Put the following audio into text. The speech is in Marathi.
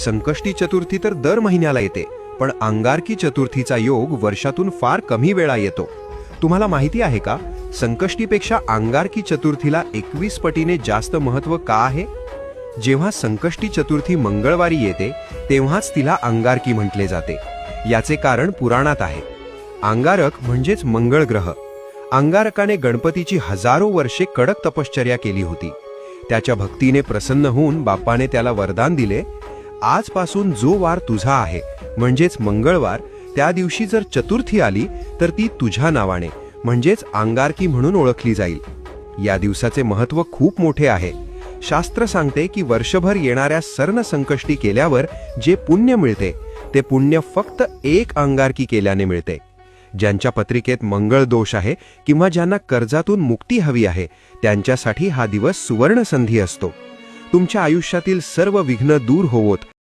संकष्टी चतुर्थी तर दर महिन्याला येते, पण अंगारकी चतुर्थीचा योग वर्षातून फार कमी वेळा येतो. तुम्हाला माहिती आहे का, संकष्टीपेक्षा अंगारकी चतुर्थीला 21 पटीने जास्त महत्त्व का आहे? जेव्हा संकष्टी चतुर्थी मंगळवारी येते तेव्हाच तिला अंगारकी म्हटले जाते. याचे कारण पुराणात आहे. अंगारक म्हणजेच मंगळ ग्रह. अंगारकाने गणपतीची हजारो वर्षे कडक तपश्चर्या केली होती. त्याच्या भक्तीने प्रसन्न होऊन बाप्पाने त्याला वरदान दिले, आजपासून जो वार तुझा आहे म्हणजेच मंगळवार, त्या दिवशी जर चतुर्थी आली तर ती तुझ्या नावाने म्हणजेच अंगारकी म्हणून ओळखली जाईल. या दिवसाचे महत्त्व खूप मोठे आहे. शास्त्र सांगते की वर्षभर येणाऱ्या सर्ण संकष्टी केल्यावर जे पुण्य मिळते ते पुण्य फक्त एक अंगारकी केल्याने मिळते. ज्यांच्या पत्रिकेत मंगळ दोष आहे किंवा ज्यांना कर्जातून मुक्ती हवी आहे त्यांच्यासाठी हा दिवस सुवर्ण संधी असतो. तुमच्या आयुष्यातील सर्व विघ्न दूर होवोत